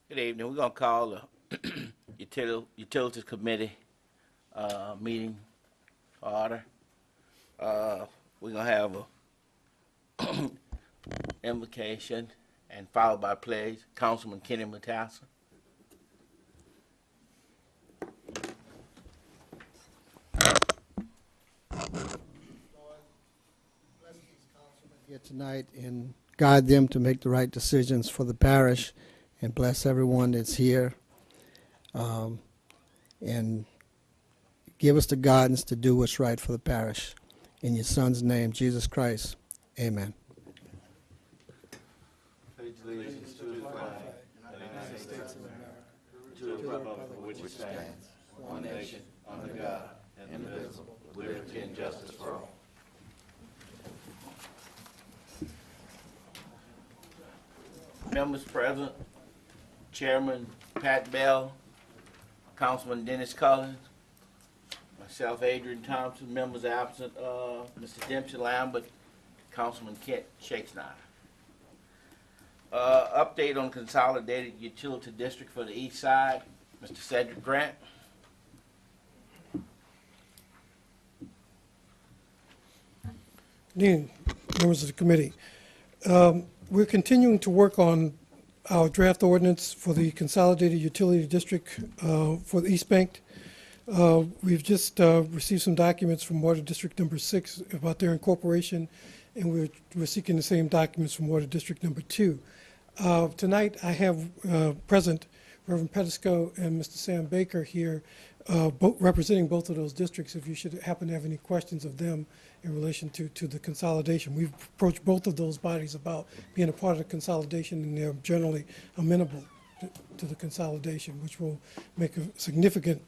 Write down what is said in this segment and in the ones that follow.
Good evening. We're gonna call the Utilities Committee meeting to order. We're gonna have a invocation and followed by pledge. Councilman Kenny Matassa. Here tonight and guide them to make the right decisions for the parish, and bless everyone that's here, and give us the guidance to do what's right for the parish. In your son's name, Jesus Christ, amen. Pledge allegiance to the flag of the United States of America, to the republic for which it stands, one nation, under God, indivisible, with liberty and justice for all. Members present, Chairman Pat Bell, Councilman Dennis Collins, myself, Adrian Thompson, members absent, Mr. Dempsey Lambert, Councilman Kent Shakespeare. Update on consolidated utility district for the east side, Mr. Cedric Grant. Good evening, members of the committee. We're continuing to work on our draft ordinance for the consolidated utility district for the East Bank. We've just received some documents from Water District Number 6 about their incorporation, and we're seeking the same documents from Water District Number 2. Tonight I have present Reverend Pettisco and Mr. Sam Baker here, representing both of those districts, if you should happen to have any questions of them in relation to the consolidation. We've approached both of those bodies about being a part of the consolidation, and they're generally amenable to the consolidation, which will make a significant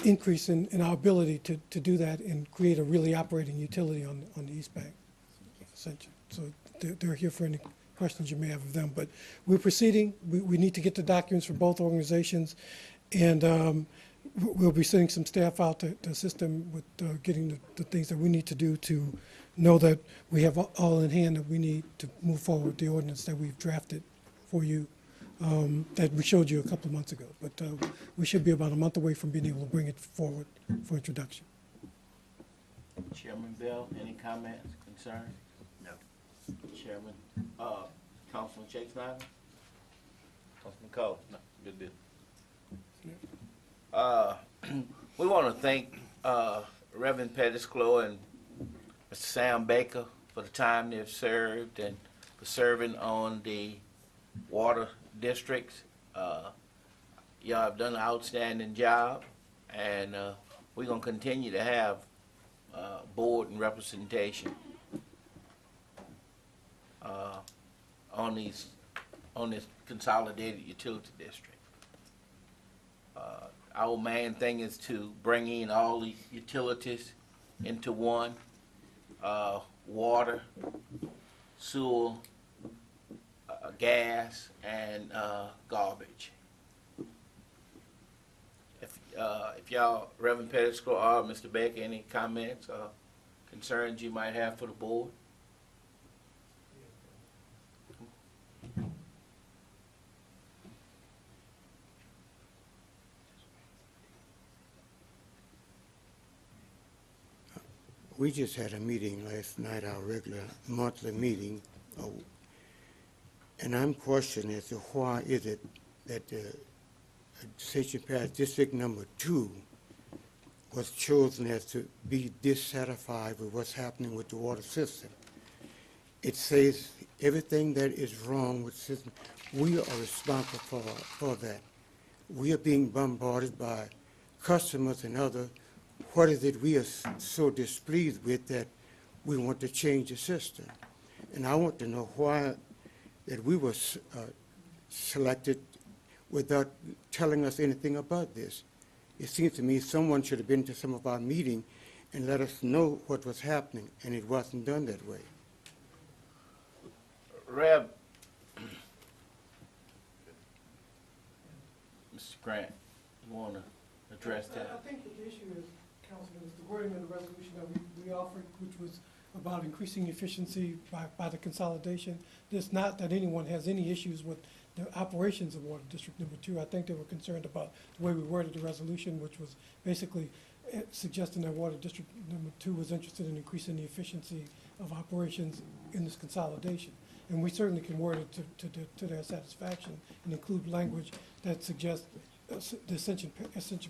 increase in our ability to do that and create a really operating utility on the East Bank, Ascension. So they're here for any questions you may have of them. But we're proceeding. We need to get the documents from both organizations, and we'll be sending some staff out to assist them with getting the things that we need to do to know that we have all in hand that we need to move forward with the ordinance that we've drafted for you, that we showed you a couple of months ago. But we should be about a month away from being able to bring it forward for introduction. Chairman Bell, any comments, concerns? No. Chairman, Councilman Shakespeare? Councilman Cole? No, good deal. We want to thank Reverend Pettisco and Mr. Sam Baker for the time they've served and for serving on the water districts. Y'all have done an outstanding job, and we're going to continue to have board and representation on this consolidated utility district. Our main thing is to bring in all the utilities into one, water, sewer, gas, and garbage. If y'all, Reverend Pettisco or Mr. Baker, any comments or concerns you might have for the board? We just had a meeting last night, our regular monthly meeting, and I'm questioning as to why is it that the Ascension Parish District Number 2 was chosen as to be dissatisfied with what's happening with the water system. It says everything that is wrong with the system, we are responsible for that. We are being bombarded by customers and other. What is it we are so displeased with that we want to change the system? And I want to know why that we were selected without telling us anything about this. It seems to me someone should have been to some of our meetings and let us know what was happening, and it wasn't done that way. Rev, Mr. Grant, you want to address that? I think that the issue is, Councilman, is the wording of the resolution that we offered, which was about increasing efficiency by the consolidation. It's not that anyone has any issues with the operations of Water District Number 2. I think they were concerned about the way we worded the resolution, which was basically suggesting that Water District Number 2 was interested in increasing the efficiency of operations in this consolidation. And we certainly can word it to their satisfaction and include language that suggests the Ascension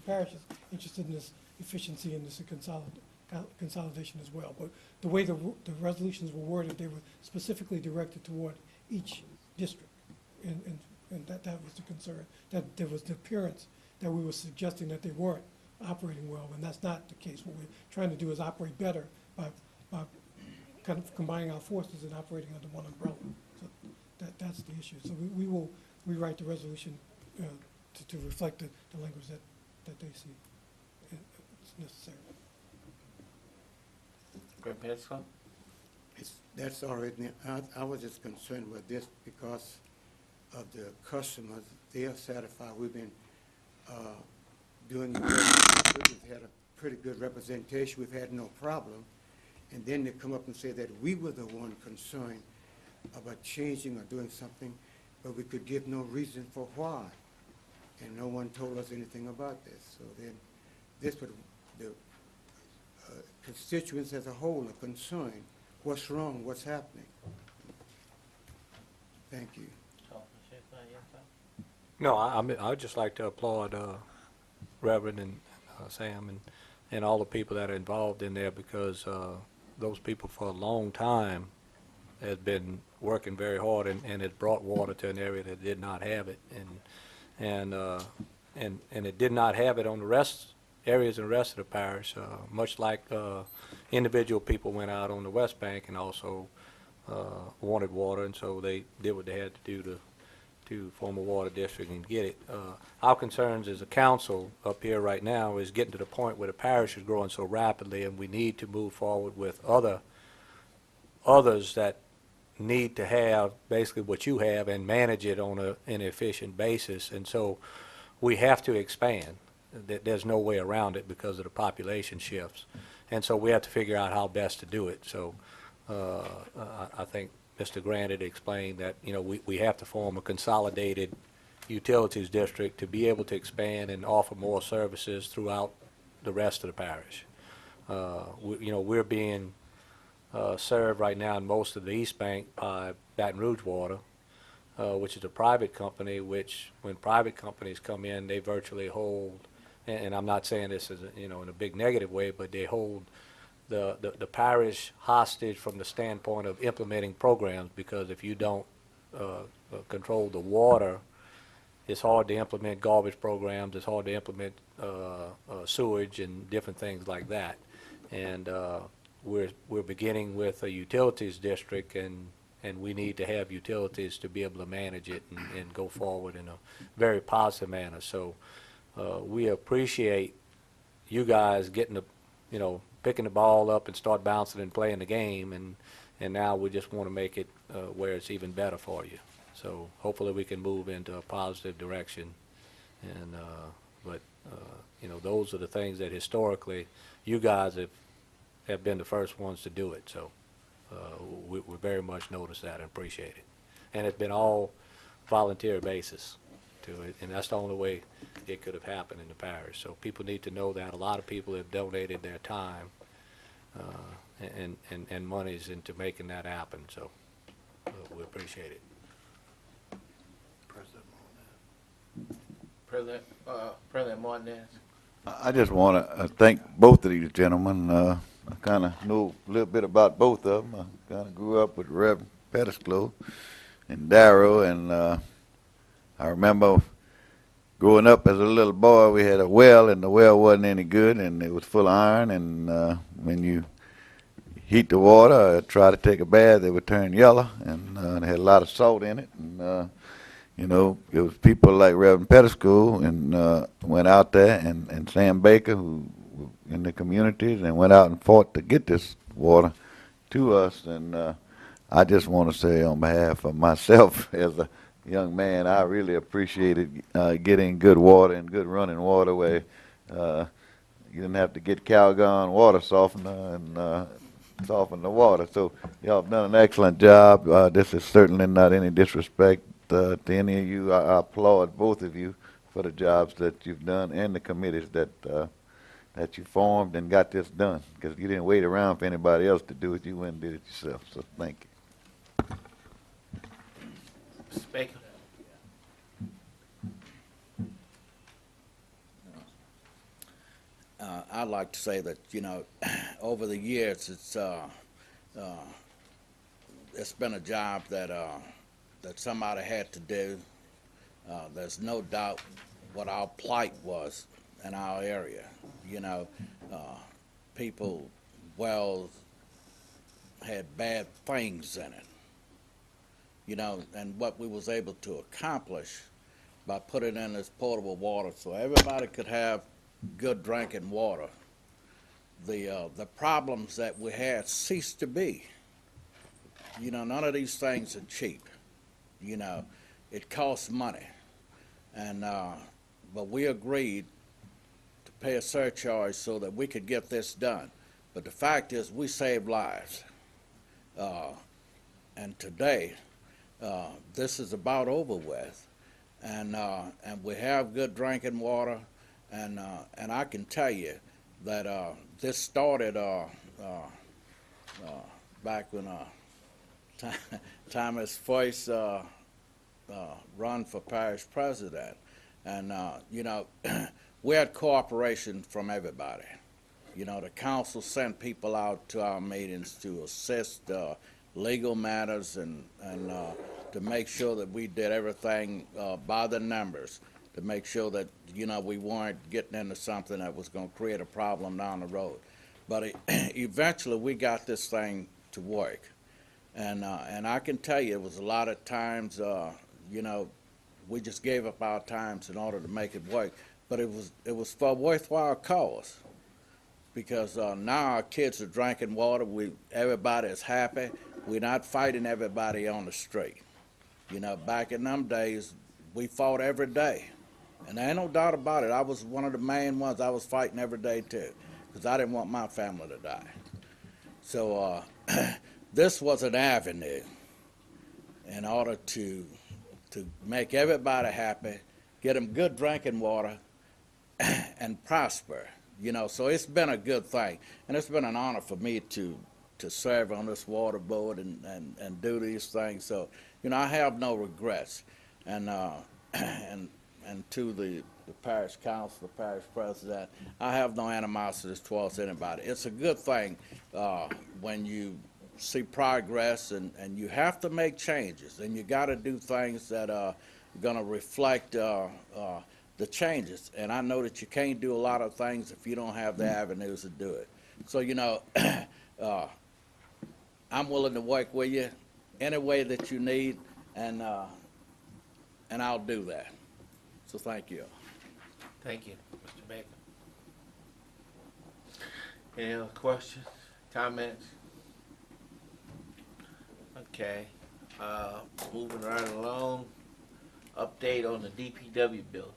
Parish is interested in this efficiency and this consolidation as well. But the way the resolutions were worded, they were specifically directed toward each district. And that was the concern, that there was the appearance that we were suggesting that they weren't operating well, and that's not the case. What we're trying to do is operate better by kind of combining our forces and operating under one umbrella. So that's the issue. So we will rewrite the resolution to reflect the language that they see it's necessary. Reverend Pettiscrow? That's already, I was just concerned with this because of the customers. They are satisfied. We've been doing the work. We've had a pretty good representation. We've had no problem. And then they come up and say that we were the one concerned about changing or doing something, but we could give no reason for why. And no one told us anything about this. So then this would, the constituents as a whole are concerned. What's wrong? What's happening? Thank you. No, I mean, I'd just like to applaud Reverend and Sam and all the people that are involved in there, because those people for a long time has been working very hard and has brought water to an area that did not have it, and it did not have it on the areas in the rest of the parish, much like individual people went out on the West Bank and also wanted water, and so they did what they had to do to form a water district and get it. Our concerns as a council up here right now is getting to the point where the parish is growing so rapidly, and we need to move forward with others that need to have basically what you have and manage it on an efficient basis. And so we have to expand. There's no way around it because of the population shifts. And so we have to figure out how best to do it. So I think Mr. Grant had explained that, you know, we have to form a consolidated utilities district to be able to expand and offer more services throughout the rest of the parish. We're being served right now in most of the East Bank by Baton Rouge Water, which is a private company, which when private companies come in, they virtually hold, and I'm not saying this as in a big negative way, but they hold the parish hostage from the standpoint of implementing programs, because if you don't control the water, it's hard to implement garbage programs, it's hard to implement sewage and different things like that. And we're beginning with a utilities district, and we need to have utilities to be able to manage it and go forward in a very positive manner. So we appreciate you guys getting the, picking the ball up and start bouncing and playing the game, and now we just want to make it where it's even better for you. So hopefully we can move into a positive direction, and those are the things that historically you guys have been the first ones to do it. So we very much notice that and appreciate it, and it's been all volunteer basis to it, and that's the only way it could have happened in the parish. So people need to know that a lot of people have donated their time and monies into making that happen. So we appreciate it. President Martinez. I just want to thank both of these gentlemen. I kind of know a little bit about both of them. I kind of grew up with Reverend Pettiscrow and Darrow, and I remember growing up as a little boy, we had a well, and the well wasn't any good, and it was full of iron, and when you heat the water, try to take a bath, it would turn yellow, and it had a lot of salt in it, and it was people like Reverend Pettiscrow and went out there, and Sam Baker, who were in the communities, and went out and fought to get this water to us. And I just want to say on behalf of myself as a young man, I really appreciated getting good water and good running water where you didn't have to get Calgon water softener and soften the water. So y'all have done an excellent job. This is certainly not any disrespect to any of you, I applaud both of you for the jobs that you've done and the committees that you formed and got this done. Because you didn't wait around for anybody else to do it. You went and did it yourself. So thank you. Mr. Baker? I'd like to say that, you know, over the years, it's been a job that somebody had to do. There's no doubt what our plight was in our area. You know, people, wells had bad things in it. You know, and what we was able to accomplish by putting in this potable water so everybody could have good drinking water, the problems that we had ceased to be. You know, none of these things are cheap. You know, it costs money, and but we agreed to pay a surcharge so that we could get this done. But the fact is, we saved lives, and today this is about over with, and we have good drinking water. And I can tell you that this started back when Thomas first run for parish president, and you know, we had cooperation from everybody. You know, the council sent people out to our meetings to assist legal matters and to make sure that we did everything by the numbers, to make sure that, you know, we weren't getting into something that was going to create a problem down the road. But eventually we got this thing to work. And I can tell you, it was a lot of times, you know, we just gave up our times in order to make it work. But it was for a worthwhile cause. Because now our kids are drinking water, everybody is happy. We're not fighting everybody on the street. You know, back in them days, we fought every day. And there ain't no doubt about it. I was one of the main ones. I was fighting every day too, because I didn't want my family to die. So this was an avenue in order to make everybody happy, get them good drinking water, and prosper. You know, so it's been a good thing, and it's been an honor for me to serve on this water board and do these things. So, you know, I have no regrets, and to the parish council, the parish president, I have no animosity towards anybody. It's a good thing when you see progress, and you have to make changes, and you got to do things that are going to reflect the changes. And I know that you can't do a lot of things if you don't have the avenues to do it. So, you know, I'm willing to work with you any way that you need, and I'll do that. So thank you. Thank you, Mr. Baker. Any other questions, comments? Okay, moving right along, update on the DPW bill.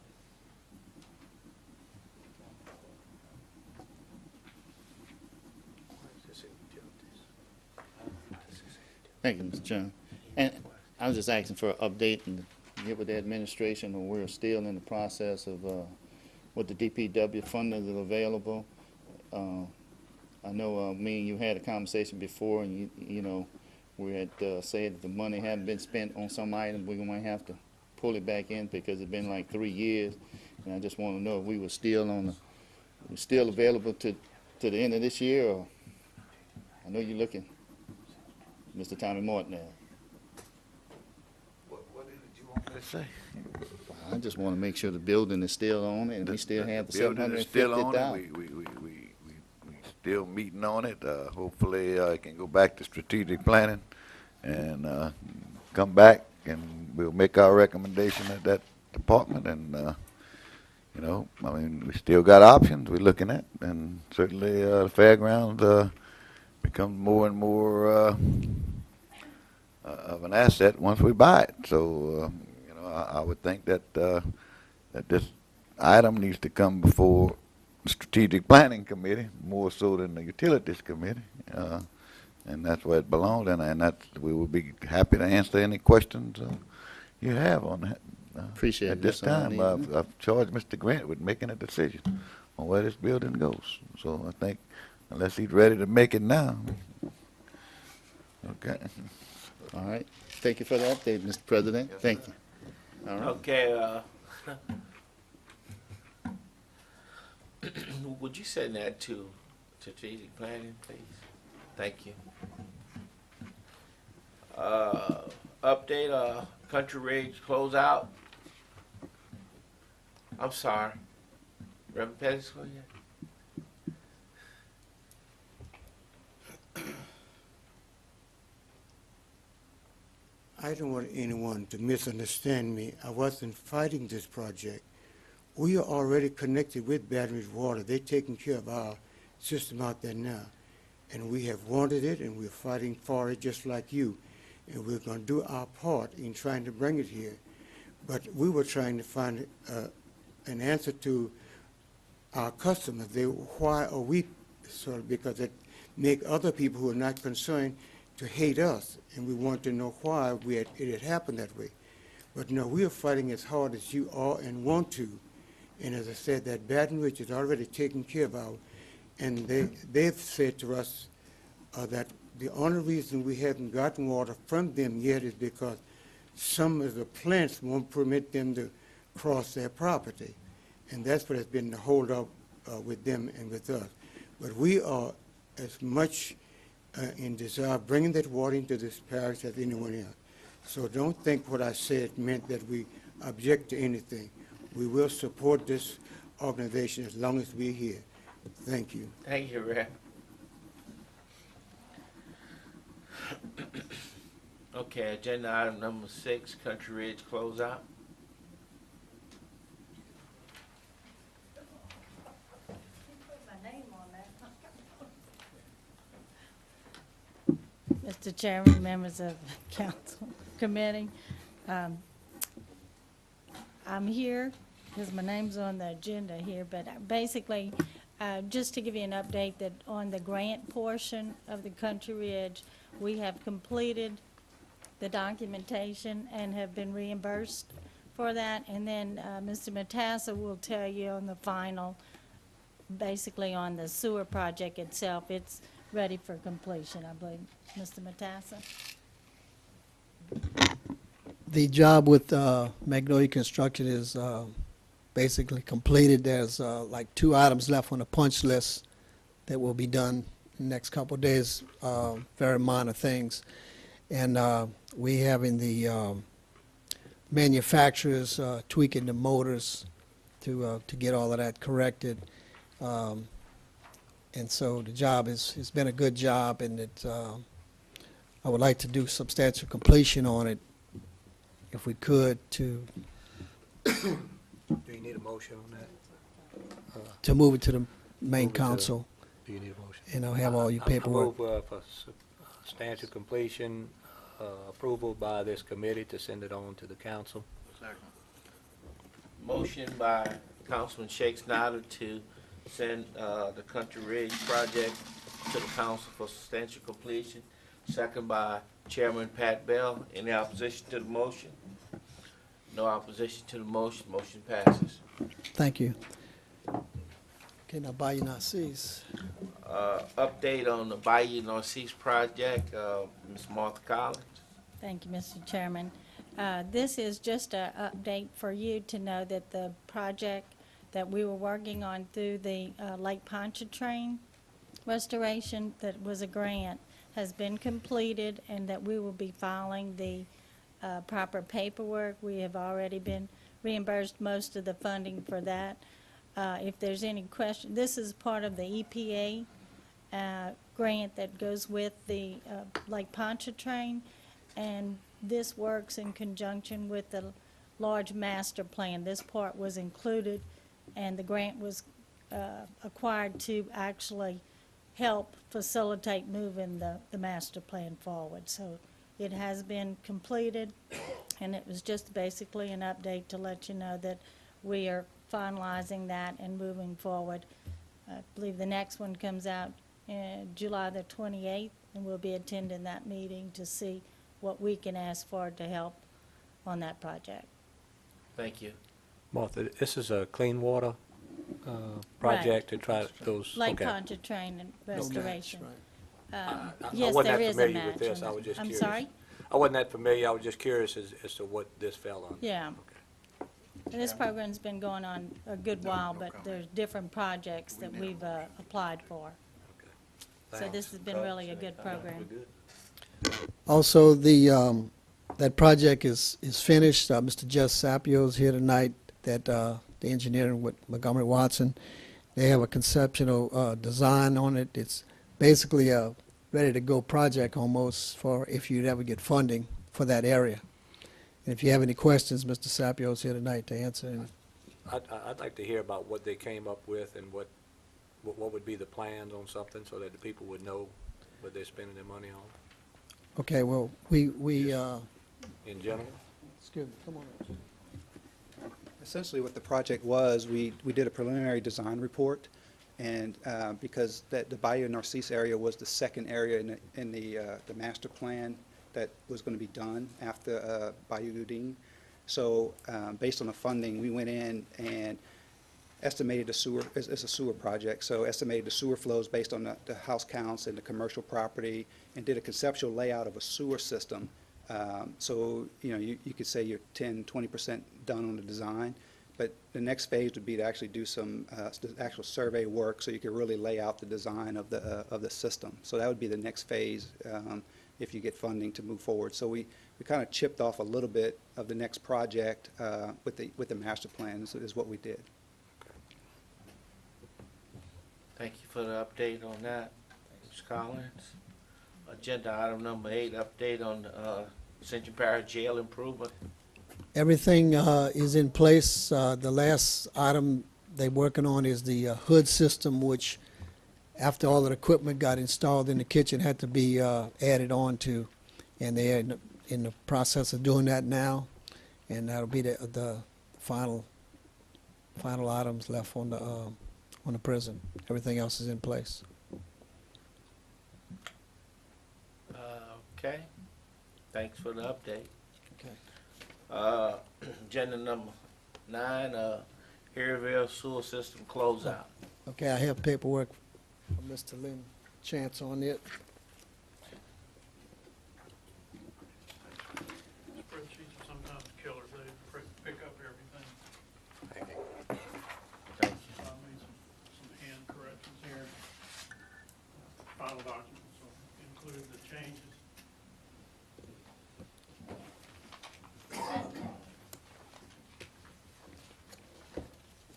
Thank you, Mr. Chairman. And I was just asking for an update and get with the administration, and we're still in the process of what the DPW funding is available. I know me and you had a conversation before, and you know, we had said that the money hadn't been spent on some items. We might have to pull it back in because it's been like 3 years, and I just want to know if we were still still available to the end of this year. Or I know you're looking, Mr. Tommy Morton. What did you want me to say? I just want to make sure the building is still on it, and we still have the building is still on it. $750,000. We still meeting on it. Hopefully, it can go back to strategic planning and come back, and we'll make our recommendation at that department. And you know, I mean, we still got options we're looking at, and certainly the fairgrounds becomes more and more of an asset once we buy it. So you know, I would think that that this item needs to come before the strategic planning committee more so than the utilities committee, and that's where it belongs. And we will be happy to answer any questions you have on that. Appreciate it. At this That's all I time, need. I've charged Mr. Grant with making a decision on where this building goes. So I think unless he's ready to make it now. Okay. All right. Thank you for the update, Mr. President. Thank you. All right. Okay, would you send that to strategic planning, please? Thank you. Update, Country Ridge closeout. I'm sorry. Reverend Pettiscrow yet? I don't want anyone to misunderstand me. I wasn't fighting this project. We are already connected with Baton Rouge Water. They're taking care of our system out there now. And we have wanted it, and we're fighting for it just like you. And we're going to do our part in trying to bring it here. But we were trying to find an answer to our customers. Why are we sort of, because it make other people who are not concerned to hate us, and we want to know why it had happened that way. But no, we are fighting as hard as you are and want to. And as I said, that Baton Rouge is already taken care of our, and they've said to us that the only reason we haven't gotten water from them yet is because some of the plants won't permit them to cross their property. And that's what has been the holdup with them and with us. But we are as much in desire of bringing that water into this parish as anyone else. So don't think what I said meant that we object to anything. We will support this organization as long as we're here. Thank you. Thank you, Rev. Okay, agenda item number 6, Country Ridge closeout. Mr. Chairman, members of the council committee, I'm here because my name's on the agenda here, but basically, just to give you an update that on the grant portion of the Country Ridge, we have completed the documentation and have been reimbursed for that. And then Mr. Matassa will tell you on the final, basically on the sewer project itself, it's ready for completion, I believe. Mr. Matassa? The job with Magnolia Construction is basically completed. There's like 2 items left on the punch list that will be done in the next couple of days, very minor things. And we having the manufacturers tweaking the motors to get all of that corrected. And so the job it's been a good job, and I would like to do substantial completion on it, if we could, to Do you need a motion on that? move it to the main Move it to- council, Do you need a motion? and I'll have all your paperwork. I move for substantial completion, approval by this committee to send it on to the council. Motion by Councilman Shake Snyder to send the Country Ridge project to the council for substantial completion. Second by Chairman Pat Bell. Any opposition to the motion? No opposition to the motion. Motion passes. Thank you. Okay, now Bayou Narcisse. Update on the Bayou Narcisse project, Ms. Martha Collins. Thank you, Mr. Chairman. This is just an update for you to know that the project that we were working on through the Lake Pontchartrain restoration, that was a grant, has been completed, and that we will be filing the proper paperwork. We have already been reimbursed most of the funding for that. If there's any question, this is part of the EPA grant that goes with the Lake Pontchartrain, and this works in conjunction with the large master plan. This part was included, and the grant was acquired to actually help facilitate moving the master plan forward. So it has been completed, and it was just basically an update to let you know that we are finalizing that and moving forward. I believe the next one comes out July the 28th, and we'll be attending that meeting to see what we can ask for to help on that project. Thank you. Martha, this is a clean water project to try those, Lake okay. Pontchartrain and restoration. I Yes, wasn't there that is a familiar with match this. on I that. was just I'm curious. sorry? I wasn't that familiar. I was just curious as to what this fell under. Yeah. Okay. And this program's been going on a good while, but there's different projects that we've applied for. So this has been really a good program. Also, that project is finished. Mr. Jess Sapio is here tonight, that, the engineering with Montgomery Watson. They have a conceptual design on it. It's basically a ready-to-go project almost for if you'd ever get funding for that area. And if you have any questions, Mr. Sapio is here tonight to answer any. I'd like to hear about what they came up with and what would be the plans on something so that the people would know what they're spending their money on Okay, well, we in general. excuse me, come on. Essentially, what the project was, we did a preliminary design report, and because the Bayou Narcisse area was the second area in the master plan that was going to be done after Bayou Goudin. So based on the funding, we went in and estimated the sewer, it's a sewer project, so estimated the sewer flows based on the house counts and the commercial property, and did a conceptual layout of a sewer system. So, you could say you're 10, 20% done on the design, but the next phase would be to actually do some actual survey work so you could really lay out the design of the system. So that would be the next phase if you get funding to move forward. So we kind of chipped off a little bit of the next project with the master plan is what we did. Thank you for the update on that, Ms. Collins. Agenda item number 8, update on Ascension Parish Jail improvement. Everything is in place. The last item they're working on is the hood system, which after all of the equipment got installed in the kitchen had to be added on to, and they're in the process of doing that now, and that'll be the final items left on the prison. Everything else is in place. Okay, thanks for the update. Okay. Agenda number 9, Harryville Sewer System closeout. Okay, I have paperwork from Mr. Lynn Chance on it. Spreadsheets are sometimes killers, they pick up everything. Thank you. I made some hand corrections here. Final documents will include the changes.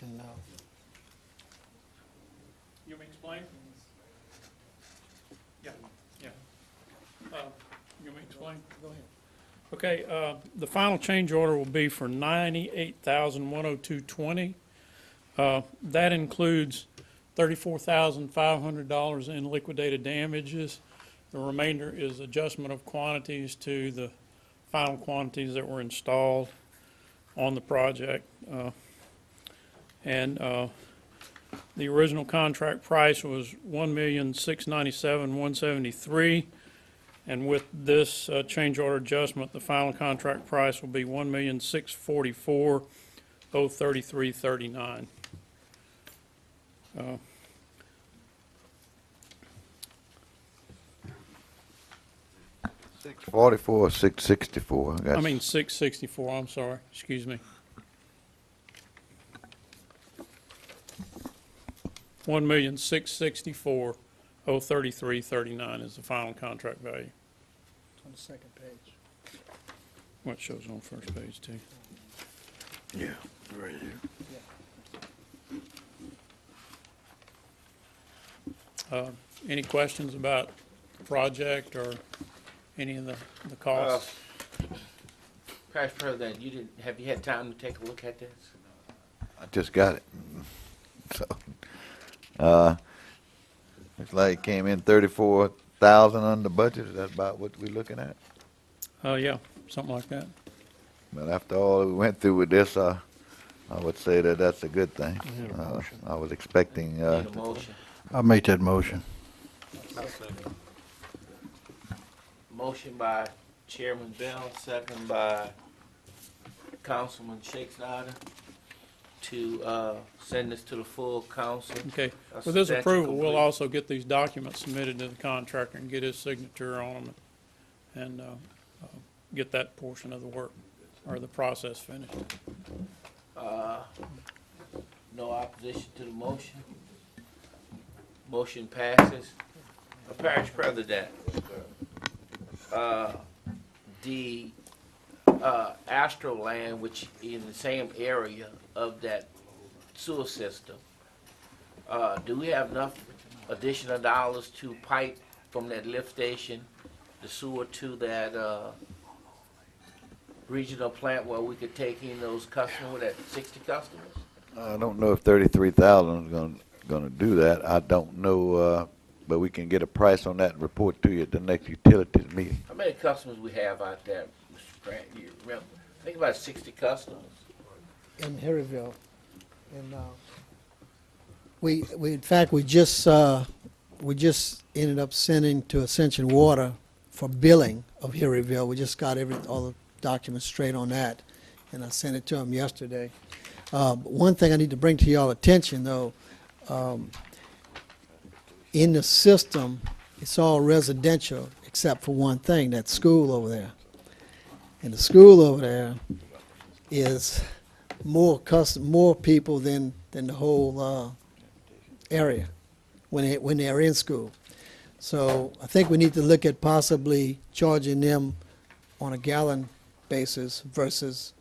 And, You want me to explain? Yeah. You want me to explain? go ahead. Okay, the final change order will be for $98,102.20. That includes $34,500 in liquidated damages. The remainder is adjustment of quantities to the final quantities that were installed on the project. The original contract price was $1,697,173, and with this change order adjustment, the final contract price will be $1,644,033.39. 644 or 664? I mean 664. I'm sorry. Excuse me. $1,664,033.39 is the final contract value. It's on the second page. What shows on first page too. Yeah, right here. Any questions about the project or any of the costs? Parish President, have you had time to take a look at this? I just got it. So, looks like it came in 34,000 under budget. Is that about what we're looking at? Yeah, something like that. But after all we went through with this, I would say that that's a good thing. I was expecting, Need a motion. I'll make that motion. Motion by Chairman Bell, second by Councilman Snyder to send this to the full council. Okay, That's with this substantially approval, we'll complete. also get these documents submitted to the contractor and get his signature on them and get that portion of the work or the process finished. No opposition to the motion. Motion passes. Parish President, the Astro land, which in the same area of that sewer system, do we have enough additional dollars to pipe from that lift station, the sewer to that regional plant where we could take in those customers, with that 60 customers? I don't know if 33,000 is gonna do that. I don't know, but we can get a price on that and report to you at the next utilities meeting. How many customers we have out there, Mr. Grant? You remember? I think about 60 customers. In Harryville. And we in fact, we just ended up sending to Ascension Water for billing of Harryville. We just got all the documents straight on that, and I sent it to them yesterday. One thing I need to bring to y'all attention, though, in the system, it's all residential except for one thing, that school over there. And the school over there is more people than the whole area when they're in school. So I think we need to look at possibly charging them on a gallon basis versus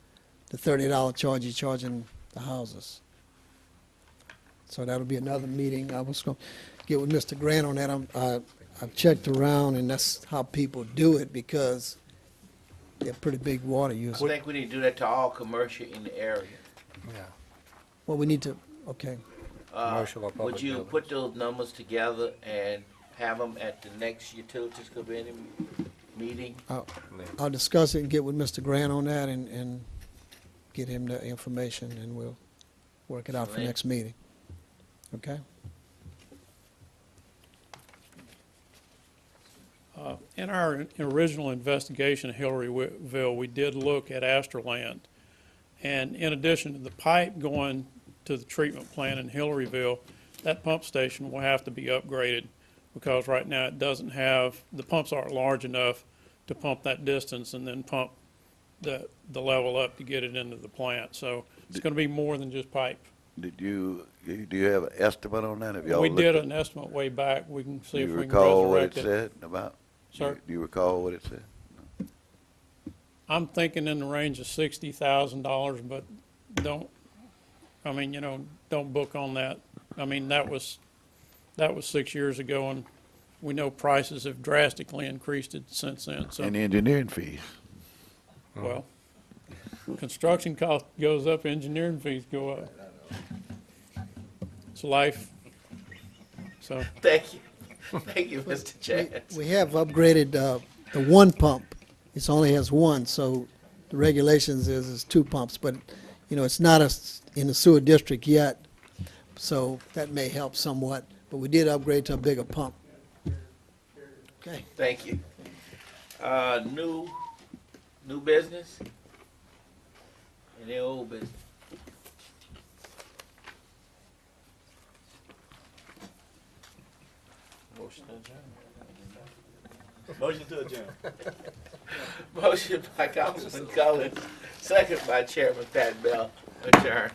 the $30 charge you're charging the houses. So that'll be another meeting. I was going to get with Mr. Grant on that. I've checked around, and that's how people do it because they're pretty big water I users. think we need to do that to all commercial in the area. Yeah. Well, we need to, okay. Commercial or public Would you buildings. put those numbers together and have them at the next utilities committee meeting? I'll discuss it and get with Mr. Grant on that and get him the information, and we'll work it out for Lynn? next meeting. Okay? In our original investigation of Hillaryville, we did look at Astraland. And in addition to the pipe going to the treatment plant in Hillaryville, that pump station will have to be upgraded because right now it doesn't have, the pumps aren't large enough to pump that distance and then pump the level up to get it into the plant. So it's going to be more than just pipe. Do you have an estimate on that? Have y'all We looked did at- an estimate way back. We can see Do if you we can recall what it resurrect it. said about? Sir? Do you recall what it said? I'm thinking in the range of $60,000, but don't book on that. I mean, that was 6 years ago, and we know prices have drastically increased it since then. So, And the engineering fees? well, construction cost goes up, engineering fees go up. It's life. So, Thank you. Thank you, Mr. Chance. We have upgraded the one pump. It only has one, so the regulations is two pumps, but, it's not in the sewer district yet, so that may help somewhat. But we did upgrade to a bigger pump. Okay. Thank you. New business? Any old business? Motion to adjourn. Motion by Councilman Collins, second by Chairman Pat Bell, adjourn.